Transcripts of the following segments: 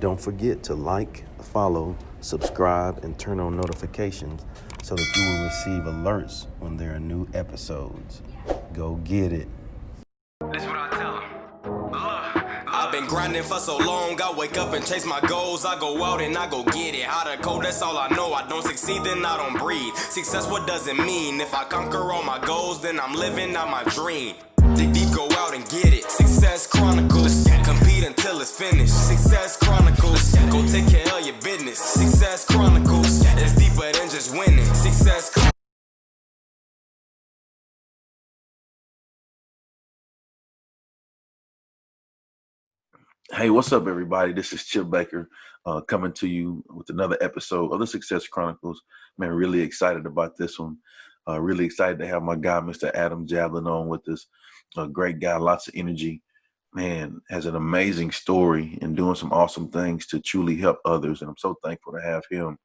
Don't forget to like, follow, subscribe, and turn on notifications so that you will receive alerts when there are new episodes. Go get it. That's what I tell 'em. I've been grinding for so long, I wake up and chase my goals. I go out and I go get it. How to code, that's all I know. I don't succeed, then I don't breathe. Success, what does it mean? If I conquer all my goals, then I'm living out my dream. Dig deep, go out and get it. Success Chronicles. Compete until it's finished. Success Chronicles. Go take care of your business. Success Chronicles. It's deeper than just winning. Success Chronicles. Hey, what's up, everybody? This is Chip Baker coming to you with another episode of the Success Chronicles. Man, really excited about this one. Really excited to have my guy, Mr. Adam Jablin, on with us. A great guy, lots of energy. Man, has an amazing story and doing some awesome things to truly help others. And I'm so thankful to have him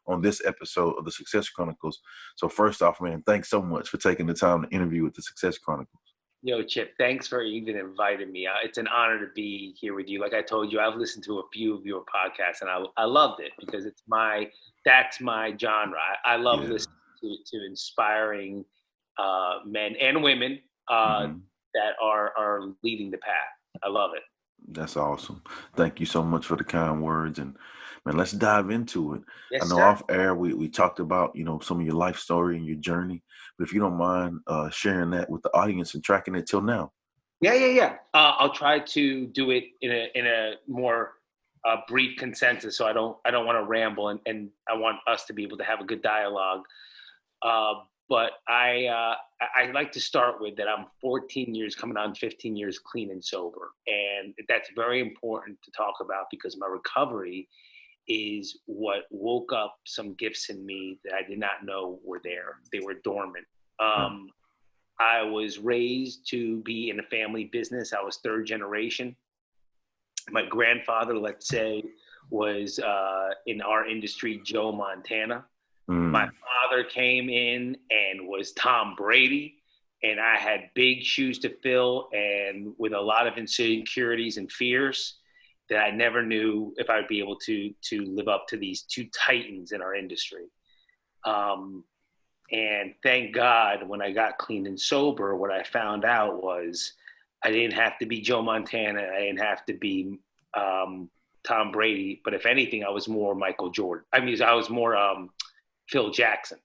on this episode of the Success Chronicles. So first off, man, thanks so much for taking the time to interview with the Success Chronicles. Yo, Chip, thanks for even inviting me. It's an honor to be here with you. Like I told you, I've listened to a few of your podcasts, and I loved it because that's my genre. I love listening to inspiring men and women that are leading the path. I love it. That's awesome. Thank you so much for the kind words. And man, let's dive into it. Yes, I know sir. off air we talked about, some of your life story and your journey. But if you don't mind sharing that with the audience and tracking it till now. Yeah. I'll try to do it in a more brief consensus, so I don't want to ramble, and I want us to be able to have a good dialogue. But I like to start with that I'm 14 years, coming on 15 years clean and sober. And that's very important to talk about because my recovery is what woke up some gifts in me that I did not know were there. They were dormant. I was raised to be in a family business. I was third generation. My grandfather, let's say, was in our industry, Joe Montana. My father came in and was Tom Brady, and I had big shoes to fill and with a lot of insecurities and fears that I never knew if I'd be able to live up to these two titans in our industry. And thank God when I got clean and sober, what I found out was I didn't have to be Joe Montana. I didn't have to be Tom Brady. But if anything, I was more Michael Jordan. I was more Phil Jackson.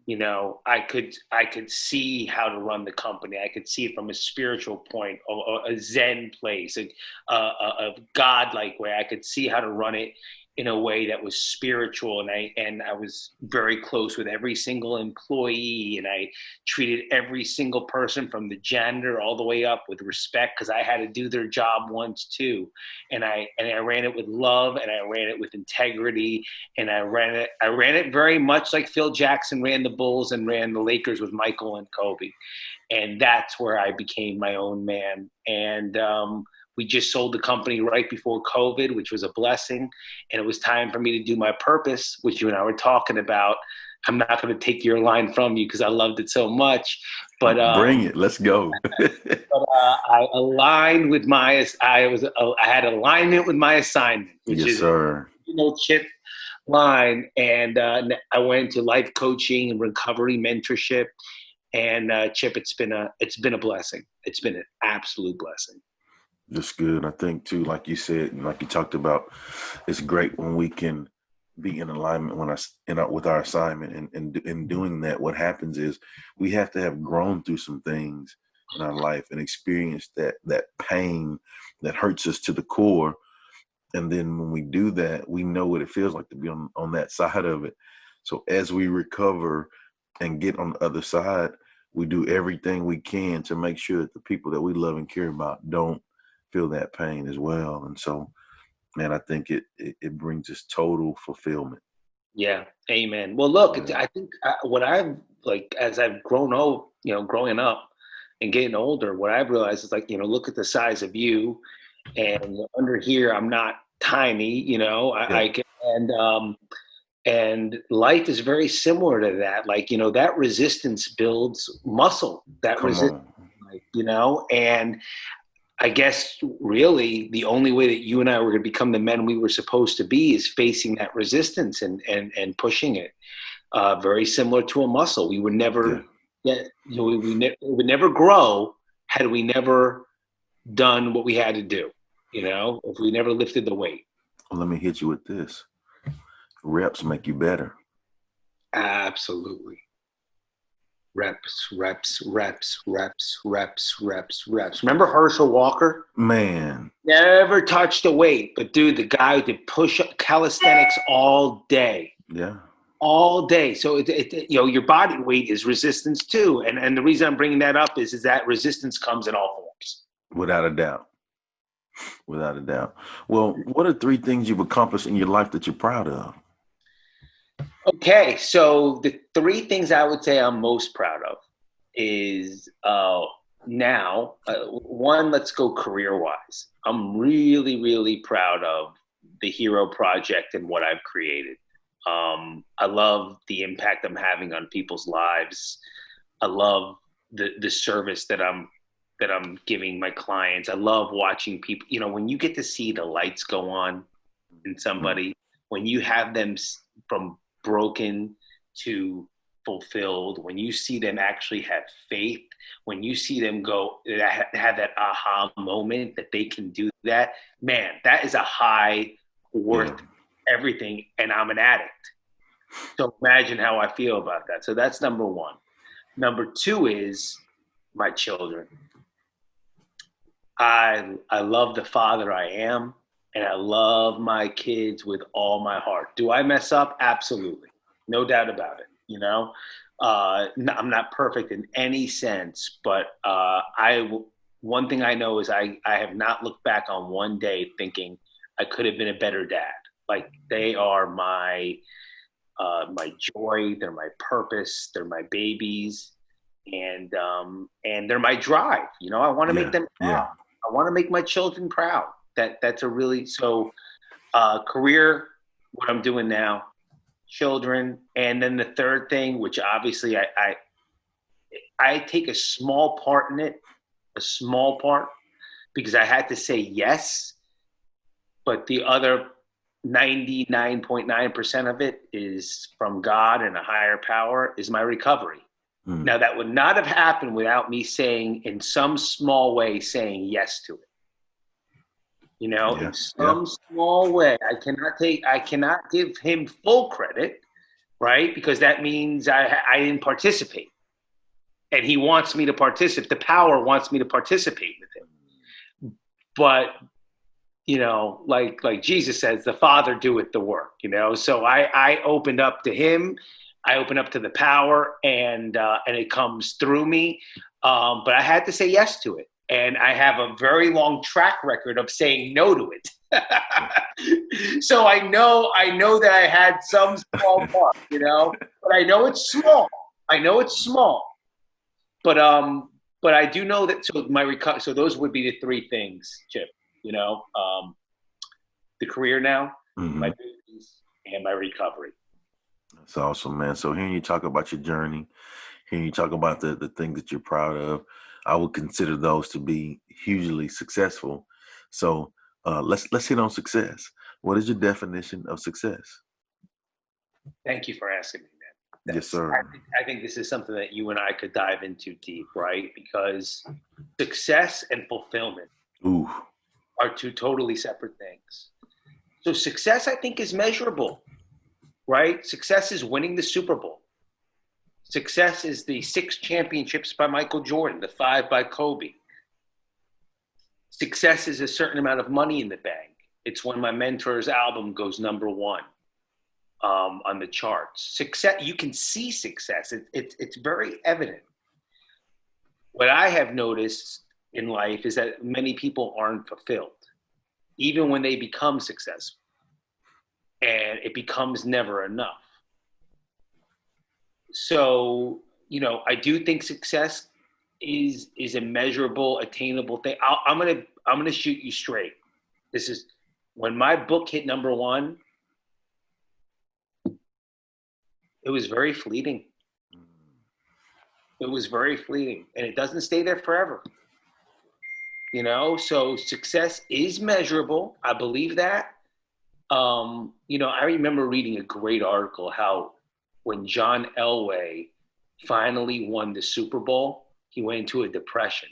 I could see how to run the company. I could see it from a spiritual point, a Zen place, a God-like way. I could see how to run it in a way that was spiritual, and I was very close with every single employee, and I treated every single person from the janitor all the way up with respect because I had to do their job once too, and I ran it with love, and I ran it with integrity, and I ran it very much like Phil Jackson ran the Bulls and ran the Lakers with Michael and Kobe, and that's where I became my own man. And we just sold the company right before COVID, which was a blessing. And it was time for me to do my purpose, which you and I were talking about. I'm not going to take your line from you because I loved it so much. But bring it. Let's go. I aligned with I had alignment with my assignment, which yes, is sir. Chip line. And I went into life coaching and recovery mentorship. And Chip, it's been a blessing. It's been an absolute blessing. That's good. I think too, like you said, like you talked about, it's great when we can be in alignment with our assignment, and in doing that, what happens is we have to have grown through some things in our life and experienced that pain that hurts us to the core. And then when we do that, we know what it feels like to be on that side of it. So as we recover and get on the other side, we do everything we can to make sure that the people that we love and care about don't feel that pain as well. And so, man, I think it brings us total fulfillment. Yeah. Amen. Well, look, I think what I've as I've grown old, growing up and getting older, what I've realized is look at the size of you, and under here, I'm not tiny, I can, and life is very similar to that. That resistance builds muscle, and I guess really the only way that you and I were going to become the men we were supposed to be is facing that resistance and pushing it. Very similar to a muscle. We would Yeah. never get, we would never grow had we never done what we had to do, if we never lifted the weight. Well, let me hit you with this. Reps make you better. Absolutely. Reps, reps, reps, reps, reps, reps, reps. Remember Herschel Walker? Man. Never touched a weight, but dude, the guy did push-up calisthenics all day. Yeah. All day. So your body weight is resistance too. And the reason I'm bringing that up is that resistance comes in all forms. Without a doubt. Without a doubt. Well, what are 3 things you've accomplished in your life that you're proud of? Okay, so the 3 things I would say I'm most proud of is now, one, let's go career-wise. I'm really, really proud of the Hero Project and what I've created. I love the impact I'm having on people's lives. I love the service that I'm giving my clients. I love watching people. When you get to see the lights go on in somebody, when you have them from broken to fulfilled, when you see them actually have faith, when you see them have that aha moment that they can do that, man, that is a high worth everything. And I'm an addict. So imagine how I feel about that. So that's number 1. Number 2 is my children. I love the father I am, and I love my kids with all my heart. Do I mess up? Absolutely. No doubt about it. I'm not perfect in any sense, but one thing I know is I have not looked back on one day thinking I could have been a better dad. Like, they are my joy, they're my purpose, they're my babies, and they're my drive. I want to make them proud. Yeah. I want to make my children proud. That's a really career, what I'm doing now, children, and then the third thing, which obviously I take a small part in it, because I had to say yes, but the other 99.9% of it is from God and a higher power, is my recovery. Now, that would not have happened without me saying, in some small way, saying yes to it. In some small way. I cannot give him full credit, right? Because that means I didn't participate. And he wants me to participate. The power wants me to participate with him. But, like Jesus says, the Father doeth the work, So I opened up to him. I open up to the power, and it comes through me. But I had to say yes to it. And I have a very long track record of saying no to it. So I know that I had some small part, but I know it's small. But I do know that. So those would be the 3 things, Chip. The career now, my business, and my recovery. That's awesome, man. So hearing you talk about your journey, hearing you talk about the things that you're proud of, I would consider those to be hugely successful. So let's hit on success. What is your definition of success? Thank you for asking me that. Yes, sir. I think this is something that you and I could dive into deep, right? Because success and fulfillment are 2 totally separate things. So success, I think, is measurable, right? Success is winning the Super Bowl. Success is the 6 championships by Michael Jordan, the 5 by Kobe. Success is a certain amount of money in the bank. It's when my mentor's album goes number 1 on the charts. Success, you can see success. It's very evident. What I have noticed in life is that many people aren't fulfilled, even when they become successful. And it becomes never enough. So, I do think success is a measurable, attainable thing. I'm gonna shoot you straight. This is when my book hit number 1. It was very fleeting. It was very fleeting, and it doesn't stay there forever. So success is measurable. I believe that. I remember reading a great article how when John Elway finally won the Super Bowl, he went into a depression.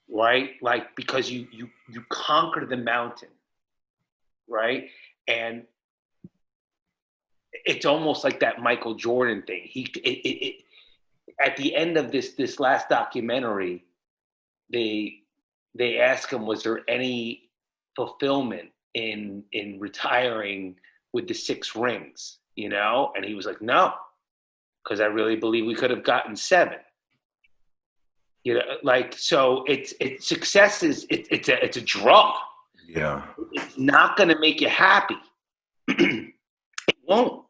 Right? Like because you conquer the mountain, right? And it's almost like that Michael Jordan thing. At the end of this last documentary, they asked him, was there any fulfillment in retiring with the 6 rings, And he was like, no, because I really believe we could have gotten 7. So it's success is it's a drug. Yeah. It's not going to make you happy. It won't.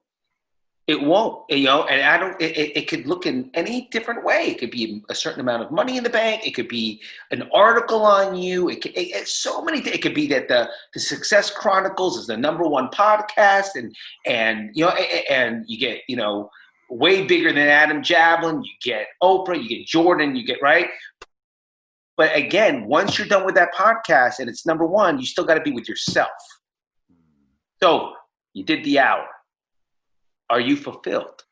It won't, and I don't, it could look in any different way. It could be a certain amount of money in the bank. It could be an article on you. It's so many things. It could be that the Success Chronicles is the #1 podcast and you get, way bigger than Adam Jablin. You get Oprah, you get Jordan, you get, right? But again, once you're done with that podcast and it's #1, you still got to be with yourself. So you did the hour. Are you fulfilled?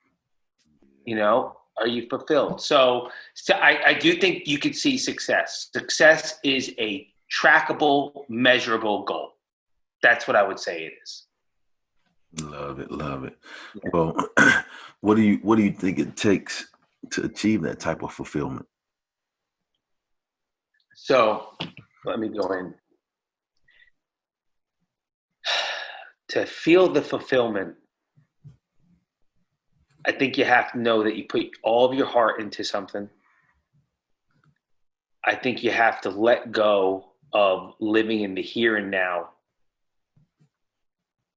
Are you fulfilled? So I do think you could see success. Success is a trackable, measurable goal. That's what I would say it is. Love it. Yeah. Well, what do you think it takes to achieve that type of fulfillment? So let me go in. To feel the fulfillment, I think you have to know that you put all of your heart into something. I think you have to let go of living in the here and now,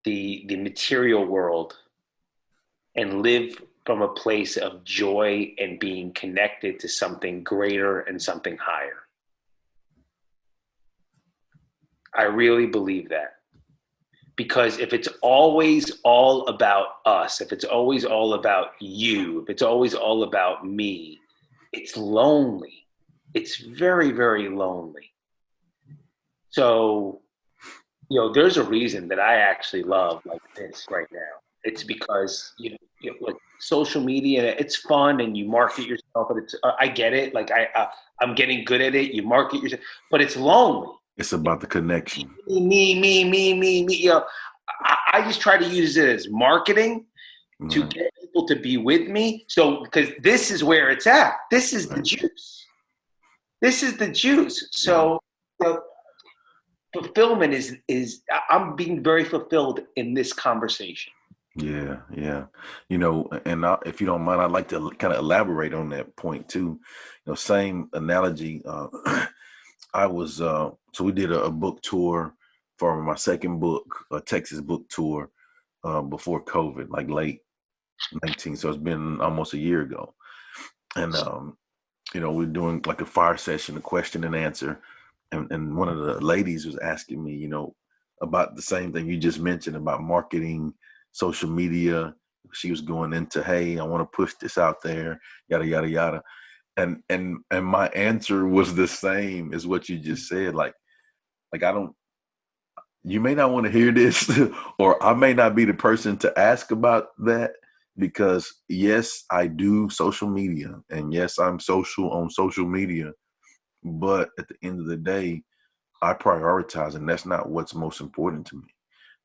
the material world, and live from a place of joy and being connected to something greater and something higher. I really believe that. Because if it's always all about us, if it's always all about you, if it's always all about me, it's lonely. It's very, very lonely. So, there's a reason that I actually love like this right now. It's because, like social media, it's fun and you market yourself, but I get it. Like I'm getting good at it. You market yourself, but it's lonely. It's about the connection. Me. I just try to use it as marketing to get people to be with me. So, because this is where it's at. This is the juice. This is the juice. So, fulfillment is I'm being very fulfilled in this conversation. Yeah. And if you don't mind, I'd like to kind of elaborate on that point too. Same analogy. I was so we did a book tour for my second book, a Texas book tour, before COVID, like late 19. So it's been almost a year ago, and we're doing like a fire session, a question and answer, and one of the ladies was asking me, about the same thing you just mentioned about marketing, social media. She was going into, hey, I want to push this out there, yada yada yada. And my answer was the same as what you just said. Like you may not want to hear this, or I may not be the person to ask about that, because yes, I do social media, and yes, I'm social on social media, but at the end of the day, I prioritize, and that's not what's most important to me.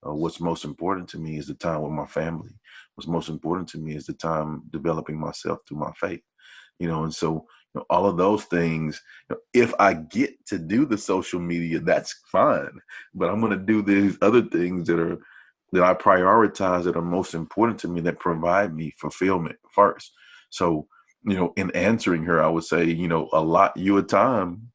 What's most important to me is the time with my family. What's most important to me is the time developing myself through my faith. And so all of those things, if I get to do the social media, that's fine. But I'm going to do these other things that I prioritize, that are most important to me, that provide me fulfillment first. So, in answering her, I would say, allot you a time,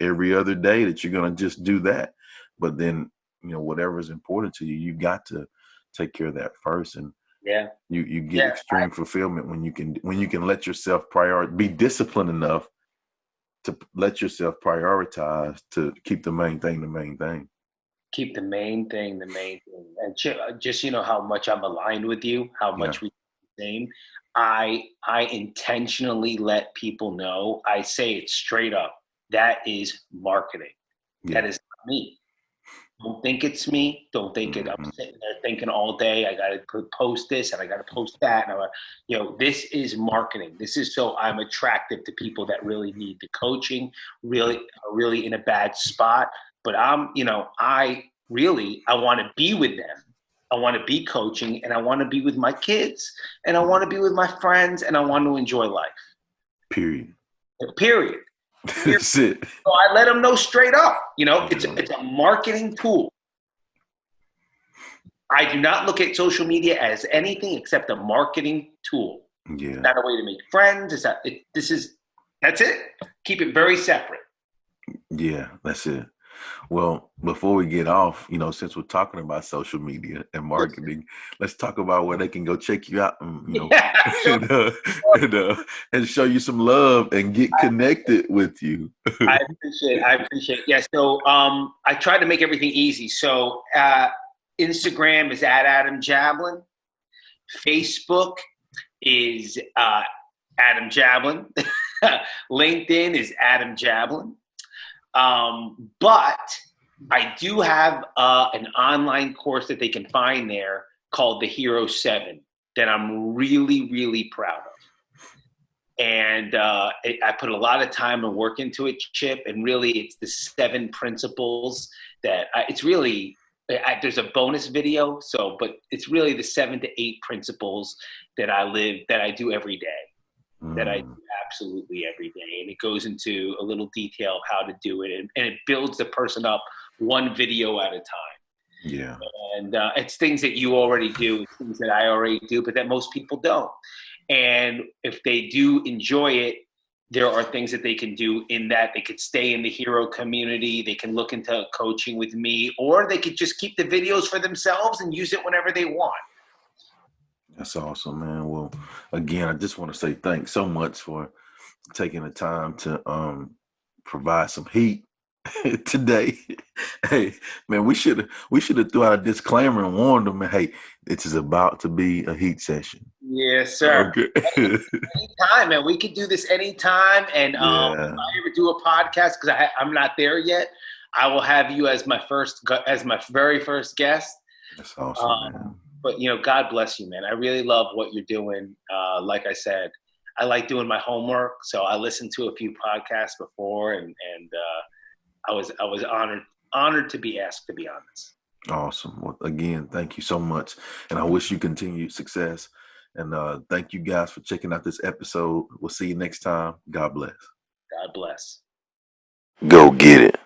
every other day that you're going to just do that. But then, whatever is important to you, you got to take care of that first. And you get extreme fulfillment when you can let yourself be disciplined enough to let yourself prioritize, to keep the main thing the main thing. Keep the main thing the main thing. And just how much I'm aligned with you, how much we the same. I intentionally let people know. I say it straight up. That is marketing. Yeah. That is not me. Don't think it's me. Don't think it. I'm Mhm. sitting there thinking all day. I got to post this and I got to post that. And this is marketing. This is so I'm attractive to people that really need the coaching, really are really in a bad spot. But I want to be with them. I want to be coaching, and I want to be with my kids, and I want to be with my friends, and I want to enjoy life. Period. Period. That's it. So I let them know straight up. It's a marketing tool. I do not look at social media as anything except a marketing tool. Yeah. It's not a way to make friends. That's it. Keep it very separate. Yeah, that's it. Well, before we get off, since we're talking about social media and marketing, let's talk about where they can go check you out and, Sure. and show you some love and get connected with you. I appreciate it. Yeah. So I try to make everything easy. So Instagram is at Adam Jablin. Facebook is Adam Jablin. LinkedIn is Adam Jablin. But I do have an online course that they can find there called the Hero 7 that I'm really, really proud of. And I put a lot of time and work into it, Chip, and really it's the 7 principles that it's really, there's a bonus video, but it's really the 7 to 8 principles that I do every day, that I do absolutely every day. And it goes into a little detail of how to do it, and it builds the person up one video at a time. Yeah. And it's things that you already do, things that I already do, but that most people don't. And if they do enjoy it, there are things that they can do in that. They could stay in the hero community. They can look into coaching with me, or they could just keep the videos for themselves and use it whenever they want. That's awesome, man. Well, again, I just want to say thanks so much for taking the time to provide some heat today. Hey, man, we should have threw out a disclaimer and warned them, hey, it is about to be a heat session. Yes, sir. Okay. Anytime, man. We could do this anytime. And if I ever do a podcast, because I'm not there yet, I will have you as my very first guest. That's awesome, man. But God bless you, man. I really love what you're doing. Like I said, I like doing my homework, so I listened to a few podcasts before, and I was honored to be asked to be on this. Awesome. Well, again, thank you so much, and I wish you continued success. And thank you guys for checking out this episode. We'll see you next time. God bless. God bless. Go get it.